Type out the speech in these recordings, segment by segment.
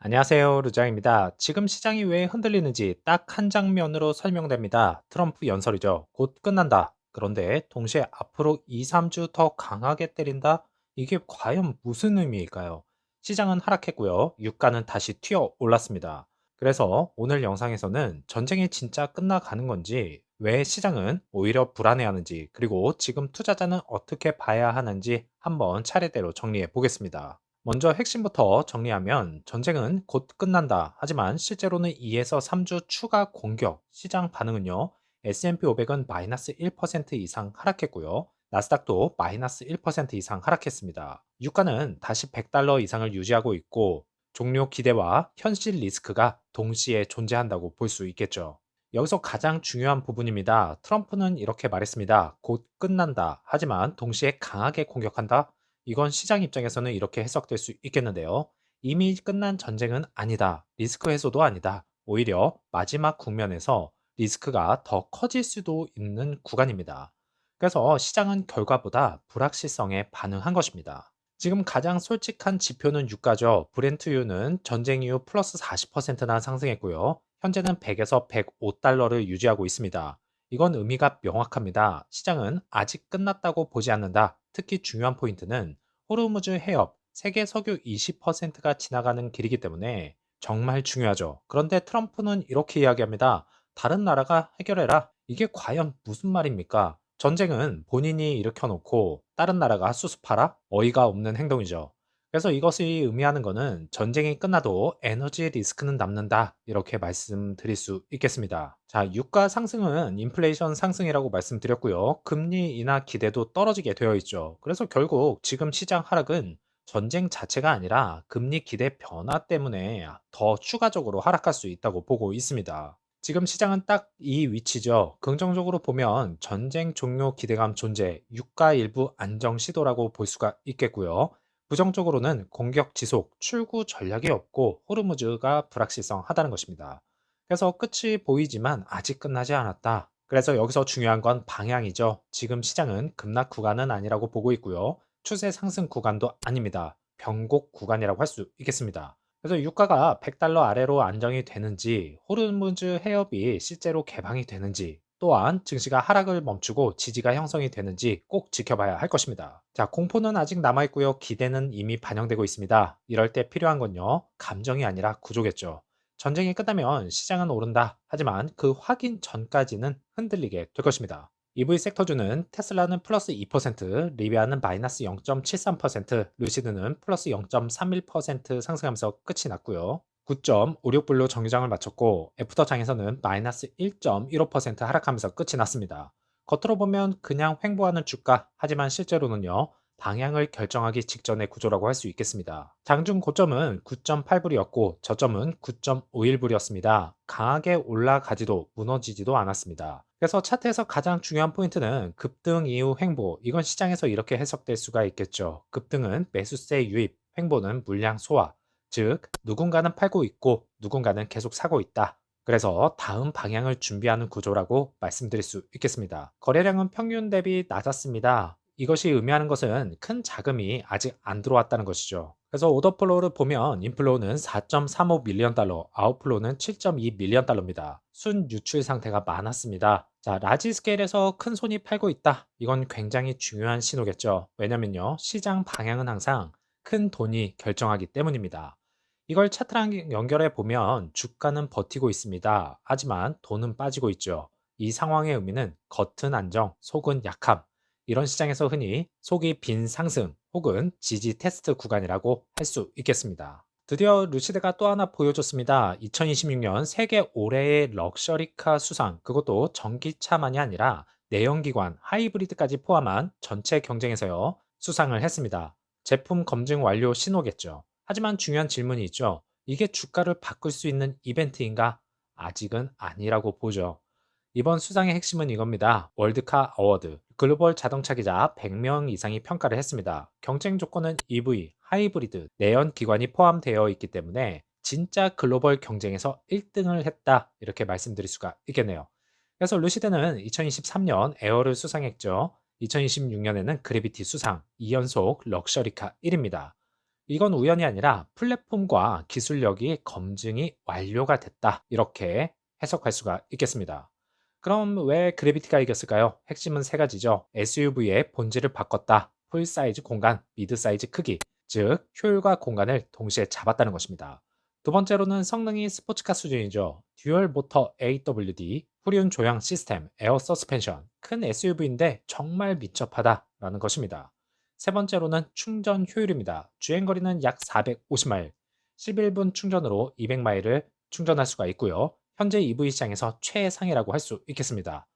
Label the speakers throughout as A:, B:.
A: 안녕하세요, 루장입니다. 지금 시장이 왜 흔들리는지 딱 한 장면으로 설명됩니다. 트럼프 연설이죠. 곧 끝난다. 그런데 동시에 앞으로 2, 3주 더 강하게 때린다? 이게 과연 무슨 의미일까요? 시장은 하락했고요. 유가는 다시 튀어 올랐습니다. 그래서 오늘 영상에서는 전쟁이 진짜 끝나가는 건지, 왜 시장은 오히려 불안해하는지, 그리고 지금 투자자는 어떻게 봐야 하는지 한번 차례대로 정리해 보겠습니다. 먼저 핵심부터 정리하면 전쟁은 곧 끝난다. 하지만 실제로는 2에서 3주 추가 공격, 시장 반응은요. S&P 500은 마이너스 1% 이상 하락했고요. 나스닥도 마이너스 1% 이상 하락했습니다. 유가는 다시 100달러 이상을 유지하고 있고 종료 기대와 현실 리스크가 동시에 존재한다고 볼 수 있겠죠. 여기서 가장 중요한 부분입니다. 트럼프는 이렇게 말했습니다. 곧 끝난다. 하지만 동시에 강하게 공격한다. 이건 시장 입장에서는 이렇게 해석될 수 있겠는데요. 이미 끝난 전쟁은 아니다. 리스크 해소도 아니다. 오히려 마지막 국면에서 리스크가 더 커질 수도 있는 구간입니다. 그래서 시장은 결과보다 불확실성에 반응한 것입니다. 지금 가장 솔직한 지표는 유가죠. 브렌트유는 전쟁 이후 플러스 40%나 상승했고요. 현재는 100에서 105달러를 유지하고 있습니다. 이건 의미가 명확합니다. 시장은 아직 끝났다고 보지 않는다. 특히 중요한 포인트는 호르무즈 해협, 세계 석유 20%가 지나가는 길이기 때문에 정말 중요하죠. 그런데 트럼프는 이렇게 이야기합니다. 다른 나라가 해결해라. 이게 과연 무슨 말입니까? 전쟁은 본인이 일으켜놓고 다른 나라가 수습하라? 어이가 없는 행동이죠. 그래서 이것이 의미하는 것은 전쟁이 끝나도 에너지 리스크는 남는다. 이렇게 말씀드릴 수 있겠습니다. 자, 유가 상승은 인플레이션 상승이라고 말씀드렸고요. 금리 인하 기대도 떨어지게 되어 있죠. 그래서 결국 지금 시장 하락은 전쟁 자체가 아니라 금리 기대 변화 때문에 더 추가적으로 하락할 수 있다고 보고 있습니다. 지금 시장은 딱 이 위치죠. 긍정적으로 보면 전쟁 종료 기대감 존재, 유가 일부 안정 시도라고 볼 수가 있겠고요. 부정적으로는 공격 지속, 출구 전략이 없고 호르무즈가 불확실성하다는 것입니다. 그래서 끝이 보이지만 아직 끝나지 않았다. 그래서 여기서 중요한 건 방향이죠. 지금 시장은 급락 구간은 아니라고 보고 있고요. 추세 상승 구간도 아닙니다. 변곡 구간이라고 할 수 있겠습니다. 그래서 유가가 100달러 아래로 안정이 되는지, 호르무즈 해협이 실제로 개방이 되는지, 또한 증시가 하락을 멈추고 지지가 형성이 되는지 꼭 지켜봐야 할 것입니다. 자, 공포는 아직 남아있고요. 기대는 이미 반영되고 있습니다. 이럴 때 필요한 건요. 감정이 아니라 구조겠죠. 전쟁이 끝나면 시장은 오른다. 하지만 그 확인 전까지는 흔들리게 될 것입니다. EV 섹터주는 테슬라는 플러스 2%, 리비아는 마이너스 0.73%, 루시드는 플러스 0.31% 상승하면서 끝이 났고요. 9.56불로 정유장을 마쳤고 애프터장에서는 마이너스 1.15% 하락하면서 끝이 났습니다. 겉으로 보면 그냥 횡보하는 주가, 하지만 실제로는요. 방향을 결정하기 직전의 구조라고 할 수 있겠습니다. 장중 고점은 9.8불이었고 저점은 9.51불이었습니다. 강하게 올라가지도 무너지지도 않았습니다. 그래서 차트에서 가장 중요한 포인트는 급등 이후 횡보, 이건 시장에서 이렇게 해석될 수가 있겠죠. 급등은 매수세 유입, 횡보는 물량 소화, 즉 누군가는 팔고 있고 누군가는 계속 사고 있다. 그래서 다음 방향을 준비하는 구조라고 말씀드릴 수 있겠습니다. 거래량은 평균 대비 낮았습니다. 이것이 의미하는 것은 큰 자금이 아직 안 들어왔다는 것이죠. 그래서 오더플로우를 보면 인플로우는 4.35 밀리언 달러, 아웃플로우는 7.2 밀리언 달러입니다. 순 유출 상태가 많았습니다. 자, 라지 스케일에서 큰 손이 팔고 있다. 이건 굉장히 중요한 신호겠죠. 왜냐면요, 시장 방향은 항상 큰 돈이 결정하기 때문입니다. 이걸 차트랑 연결해 보면 주가는 버티고 있습니다. 하지만 돈은 빠지고 있죠. 이 상황의 의미는 겉은 안정, 속은 약함. 이런 시장에서 흔히 속이 빈 상승 혹은 지지 테스트 구간이라고 할 수 있겠습니다. 드디어 루시드가 또 하나 보여줬습니다. 2026년 세계 올해의 럭셔리카 수상, 그것도 전기차만이 아니라 내연기관, 하이브리드까지 포함한 전체 경쟁에서요, 수상을 했습니다. 제품 검증 완료 신호겠죠. 하지만 중요한 질문이 있죠. 이게 주가를 바꿀 수 있는 이벤트인가? 아직은 아니라고 보죠. 이번 수상의 핵심은 이겁니다. 월드카 어워드. 글로벌 자동차 기자 100명 이상이 평가를 했습니다. 경쟁 조건은 EV, 하이브리드, 내연 기관이 포함되어 있기 때문에 진짜 글로벌 경쟁에서 1등을 했다. 이렇게 말씀드릴 수가 있겠네요. 그래서 루시드는 2023년 에어를 수상했죠. 2026년에는 그래비티 수상, 2연속 럭셔리카 1입니다. 이건 우연이 아니라 플랫폼과 기술력이 검증이 완료가 됐다. 이렇게 해석할 수가 있겠습니다. 그럼 왜 그래비티가 이겼을까요? 핵심은 세 가지죠. SUV의 본질을 바꿨다. 풀 사이즈 공간, 미드 사이즈 크기, 즉 효율과 공간을 동시에 잡았다는 것입니다. 두 번째로는 성능이 스포츠카 수준이죠. 듀얼 모터 AWD, 후륜 조향 시스템, 에어 서스펜션, 큰 SUV인데 정말 민첩하다라는 것입니다. 세 번째로는 충전 효율입니다. 주행거리는 약 450마일, 11분 충전으로 200마일을 충전할 수가 있고요. 현재 EV 시장에서 최상이라고 할 수 있겠습니다.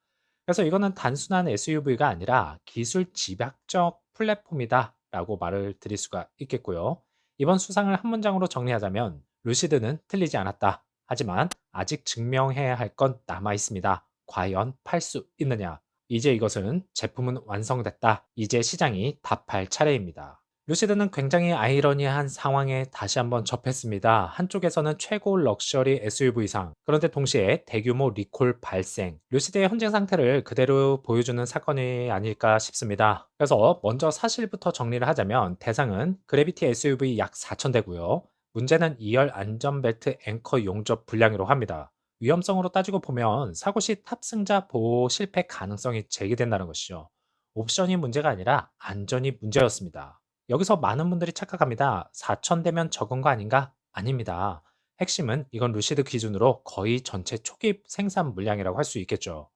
A: 그래서 이거는 단순한 SUV가 아니라 기술 집약적 플랫폼이다라고 말을 드릴 수가 있겠고요. 이번 수상을 한 문장으로 정리하자면 루시드는 틀리지 않았다. 하지만 아직 증명해야 할 건 남아 있습니다. 과연 팔 수 있느냐? 이제 이것은 제품은 완성됐다. 이제 시장이 답할 차례입니다. 루시드는 굉장히 아이러니한 상황에 다시 한번 접했습니다. 한쪽에서는 최고 럭셔리 SUV상, 그런데 동시에 대규모 리콜 발생. 루시드의 현재 상태를 그대로 보여주는 사건이 아닐까 싶습니다. 그래서 먼저 사실부터 정리를 하자면 대상은 그래비티 SUV 약 4,000대고요. 문제는 2열 안전벨트 앵커 용접 불량이라고 합니다. 위험성으로 따지고 보면 사고 시 탑승자 보호 실패 가능성이 제기된다는 것이죠. 옵션이 문제가 아니라 안전이 문제였습니다. 여기서 많은 분들이 착각합니다. 4,000대면 적은 거 아닌가? 아닙니다. 핵심은 이건 루시드 기준으로 거의 전체 초기 생산 물량이라고 할 수 있겠죠.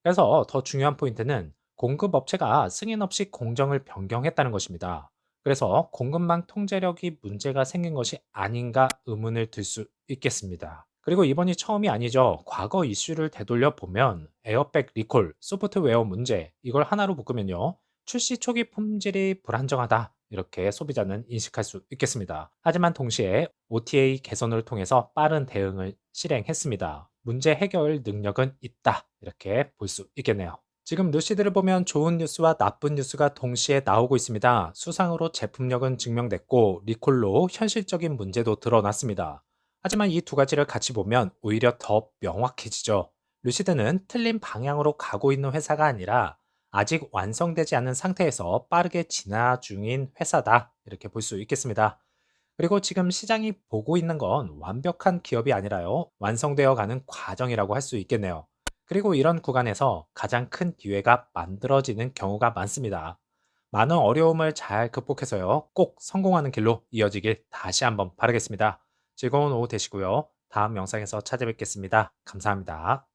A: 그래서 더 중요한 포인트는 공급 업체가 승인 없이 공정을 변경했다는 것입니다. 그래서 공급망 통제력이 문제가 생긴 것이 아닌가 의문을 들 수 있겠습니다. 그리고 이번이 처음이 아니죠. 과거 이슈를 되돌려 보면 에어백 리콜, 소프트웨어 문제, 이걸 하나로 묶으면요. 출시 초기 품질이 불안정하다. 이렇게 소비자는 인식할 수 있겠습니다. 하지만 동시에 OTA 개선을 통해서 빠른 대응을 실행했습니다. 문제 해결 능력은 있다. 이렇게 볼 수 있겠네요. 지금 루시드를 보면 좋은 뉴스와 나쁜 뉴스가 동시에 나오고 있습니다. 수상으로 제품력은 증명됐고 리콜로 현실적인 문제도 드러났습니다. 하지만 이 두 가지를 같이 보면 오히려 더 명확해지죠. 루시드는 틀린 방향으로 가고 있는 회사가 아니라 아직 완성되지 않은 상태에서 빠르게 진화 중인 회사다. 이렇게 볼 수 있겠습니다. 그리고 지금 시장이 보고 있는 건 완벽한 기업이 아니라요. 완성되어 가는 과정이라고 할 수 있겠네요. 그리고 이런 구간에서 가장 큰 기회가 만들어지는 경우가 많습니다. 많은 어려움을 잘 극복해서요. 꼭 성공하는 길로 이어지길 다시 한번 바라겠습니다. 즐거운 오후 되시고요. 다음 영상에서 찾아뵙겠습니다. 감사합니다.